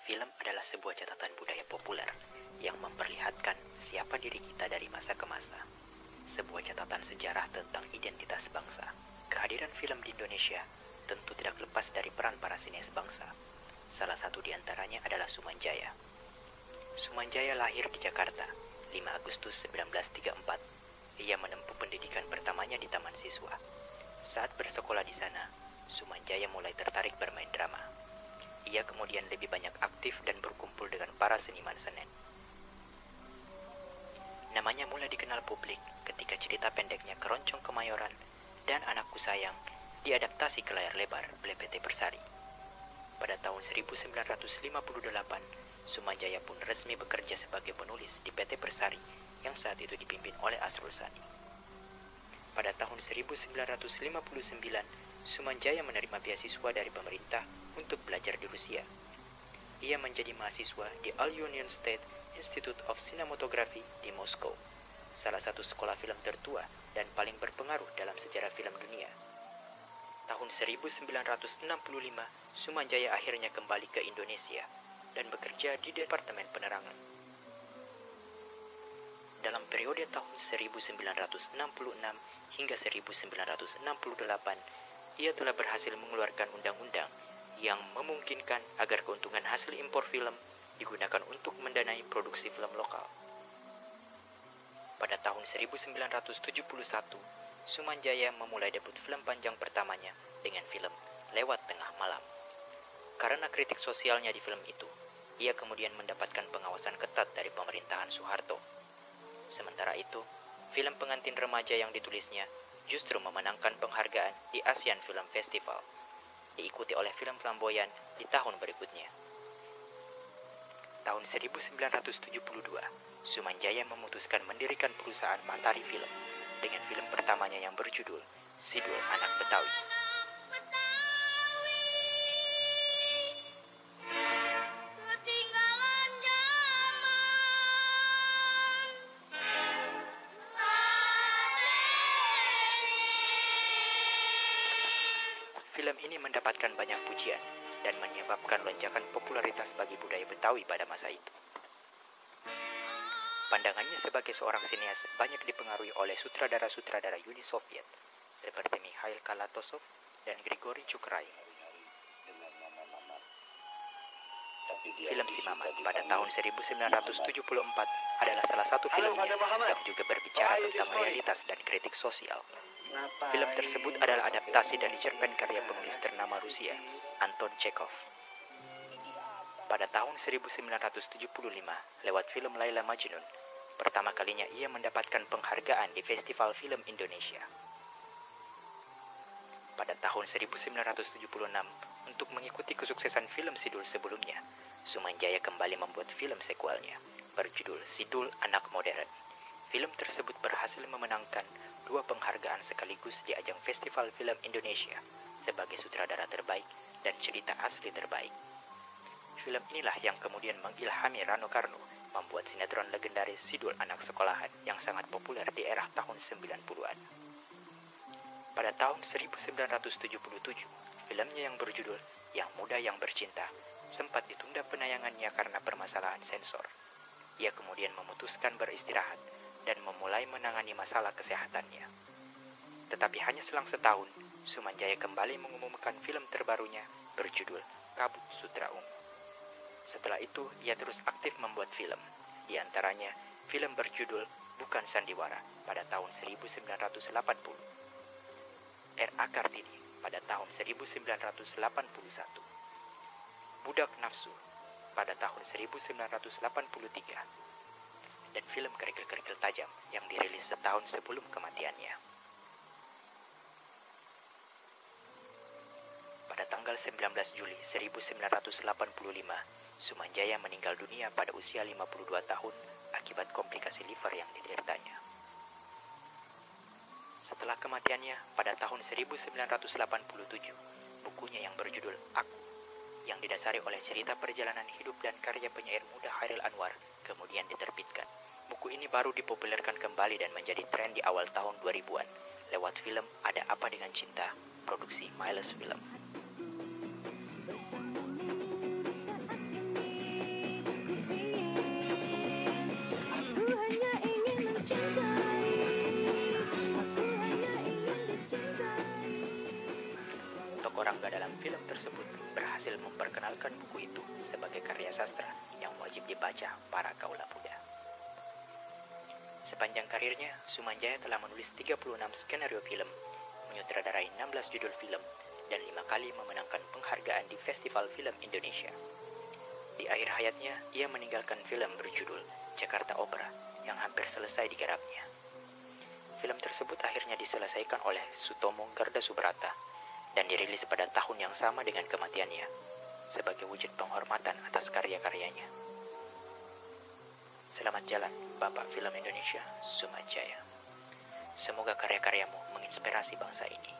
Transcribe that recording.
Film adalah sebuah catatan budaya populer yang memperlihatkan siapa diri kita dari masa ke masa. Sebuah catatan sejarah tentang identitas bangsa. Kehadiran film di Indonesia tentu tidak lepas dari peran para sinias bangsa. Salah satu di antaranya adalah Sumanjaya. Sumanjaya lahir di Jakarta, 5 Agustus 1934. Ia menempuh pendidikan pertamanya di Taman Siswa. Saat bersekolah di sana, Sumanjaya mulai tertarik bermain drama. Ia kemudian lebih banyak aktif dan berkumpul dengan para seniman senen. Namanya mulai dikenal publik ketika cerita pendeknya Keroncong Kemayoran dan Anakku Sayang diadaptasi ke layar lebar oleh PT Persari. Pada tahun 1958, Sumanjaya pun resmi bekerja sebagai penulis di PT Persari yang saat itu dipimpin oleh Asrul Sani. Pada tahun 1959, Sumanjaya menerima beasiswa dari pemerintah untuk belajar di Rusia. Ia menjadi mahasiswa di All-Union State Institute of Cinematography di Moskow, salah satu sekolah film tertua dan paling berpengaruh dalam sejarah film dunia. Tahun 1965, Sumanjaya akhirnya kembali ke Indonesia dan bekerja di Departemen Penerangan. Dalam periode tahun 1966 hingga 1968, ia telah berhasil mengeluarkan undang-undang yang memungkinkan agar keuntungan hasil impor film digunakan untuk mendanai produksi film lokal. Pada tahun 1971, Sumanjaya memulai debut film panjang pertamanya dengan film Lewat Tengah Malam. Karena kritik sosialnya di film itu, ia kemudian mendapatkan pengawasan ketat dari pemerintahan Soeharto. Sementara itu, film pengantin remaja yang ditulisnya justru memenangkan penghargaan di Asian Film Festival, diikuti oleh film flamboyan di tahun berikutnya. Tahun 1972, Sumanjaya memutuskan mendirikan perusahaan Matahari Film dengan film pertamanya yang berjudul Sidul Anak Betawi. Film ini mendapatkan banyak pujian dan menyebabkan lonjakan popularitas bagi budaya Betawi pada masa itu. Pandangannya sebagai seorang sinias banyak dipengaruhi oleh sutradara-sutradara Uni Soviet seperti Mikhail Kalatozov dan Grigori Chukrai. Film Si Mamat pada tahun 1974 adalah salah satu filmnya yang juga berbicara tentang realitas dan kritik sosial. Film tersebut adalah adaptasi dari cerpen karya penulis ternama Rusia, Anton Chekhov. Pada tahun 1975, lewat film Laila Majnun, pertama kalinya ia mendapatkan penghargaan di Festival Film Indonesia. Pada tahun 1976, untuk mengikuti kesuksesan film Sidul sebelumnya, Sumanjaya kembali membuat film sekuelnya, berjudul Sidul Anak Modern. Film tersebut berhasil memenangkan 2 penghargaan sekaligus di ajang Festival Film Indonesia sebagai sutradara terbaik dan cerita asli terbaik. Film inilah yang kemudian mengilhami Rano Karno membuat sinetron legendaris Sidul Anak Sekolahan yang sangat populer di era tahun 90-an. Pada tahun 1977, filmnya yang berjudul Yang Muda Yang Bercinta sempat ditunda penayangannya karena permasalahan sensor. Ia kemudian memutuskan beristirahat dan memulai menangani masalah kesehatannya. Tetapi hanya selang setahun, Sumanjaya kembali mengumumkan film terbarunya berjudul Kabut Sutra Ungu. Setelah itu, ia terus aktif membuat film, di antaranya film berjudul Bukan Sandiwara pada tahun 1980, R.A. Kartini pada tahun 1981, Budak Nafsu pada tahun 1983, dan film Kerikil-Kerikil Tajam yang dirilis setahun sebelum kematiannya. Pada tanggal 19 Juli 1985, Sumanjaya meninggal dunia pada usia 52 tahun akibat komplikasi liver yang dideritanya. Setelah kematiannya, pada tahun 1987, bukunya yang berjudul Aku, yang didasari oleh cerita perjalanan hidup dan karya penyair muda Chairil Anwar, kemudian diterbitkan. Buku ini baru dipopulerkan kembali dan menjadi tren di awal tahun 2000-an lewat film Ada Apa Dengan Cinta, produksi Miles Film. berhasil memperkenalkan buku itu sebagai karya sastra yang wajib dibaca para kaula muda. Sepanjang karirnya, Sumanjaya telah menulis 36 skenario film, menyutradarai 16 judul film, dan 5 kali memenangkan penghargaan di Festival Film Indonesia. Di akhir hayatnya, ia meninggalkan film berjudul Jakarta Opera yang hampir selesai digarapnya. Film tersebut akhirnya diselesaikan oleh Sutomo Gardasubrata dan dirilis pada tahun yang sama dengan kematiannya, sebagai wujud penghormatan atas karya-karyanya. Selamat jalan, Bapak Film Indonesia, Sumanjaya. Semoga karya-karyamu menginspirasi bangsa ini.